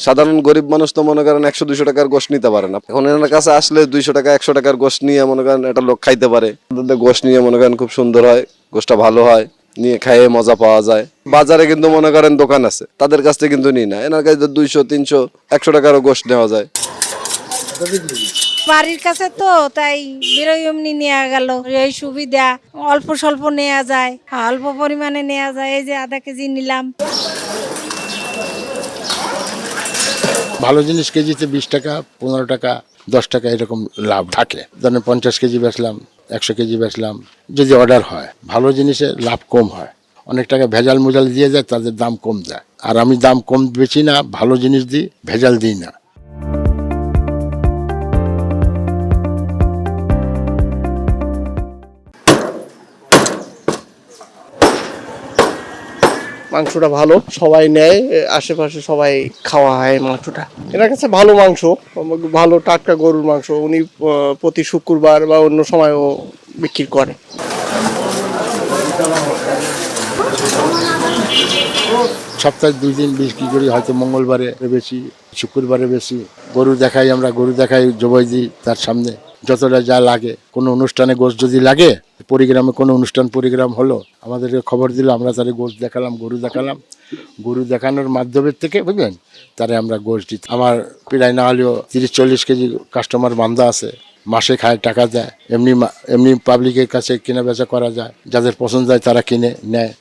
সাধারণ গরিব মানুষ তো মনে করেন 100-200 টাকার গোশ নিতে পারে না। এখন এনার কাছে আসলে 200 টাকা 100 টাকার গোশ নিয়ে মনে করেন একটা লোক খাইতে পারে। গোশ নিয়ে মনে করেন খুব সুন্দর হয়, গোশটা ভালো হয়, নিয়ে খাইয়ে মজা পাওয়া যায়। বাজারে কিন্তু মনে করেন দোকান আছে, তাদের কাছ থেকে কিন্তু নিই না। এনার কাছে 200-300-100 টাকারও গোশ নেওয়া যায়। বাড়ির কাছে তো তাই বেরোই এমনি নেওয়া গেল, এই সুবিধা। অল্প স্বল্প নেওয়া যায়, অল্প পরিমাণে নেওয়া যায়। এই যে আধা কেজি নিলাম। ভালো জিনিস কেজিতে 20 টাকা, 15 টাকা, 10 টাকা এরকম লাভ থাকে। ধরেন 50 কেজি বেচলাম, 100 কেজি বেচলাম, যদি অর্ডার হয়। ভালো জিনিসে লাভ কম হয়, অনেক টাকা ভেজাল মুজাল দিয়ে যায়, তাদের দাম কম যায়। আর আমি দাম কম বেচি না, ভালো জিনিস দিই, ভেজাল দিই না। মাংসটা ভালো, সবাই নেয়, আশেপাশে সবাই খাওয়া হয় মাংসটা। এনার কাছে ভালো মাংস, ভালো টাটকা গরুর মাংস। উনি প্রতি শুক্রবার বা অন্য সময়ও বিক্রি করে। সপ্তাহে 2 দিন বিক্রি করি, হয়তো মঙ্গলবারে বেশি, শুক্রবারে বেশি। গরু দেখাই, আমরা গরু দেখাই, জবাই দিই তার সামনে যতটা যা লাগে। কোনো অনুষ্ঠানে গোশ যদি লাগে, পরিগ্রামে কোনো অনুষ্ঠান পরিগ্রাম হলো, আমাদেরকে খবর দিল, আমরা তাদের গোশ দেখালাম, গরু দেখালাম। গরু দেখানোর মাধ্যমের থেকে বুঝলেন, তারে আমরা গোশ দিই। আমার প্রায় না হলেও 30-40 কেজি কাস্টমার বান্ধা আছে, মাসে খায়, টাকা দেয়। এমনি পাবলিকের কাছে কেনা বেচা করা যায়, যাদের পছন্দ হয় তারা কিনে নেয়।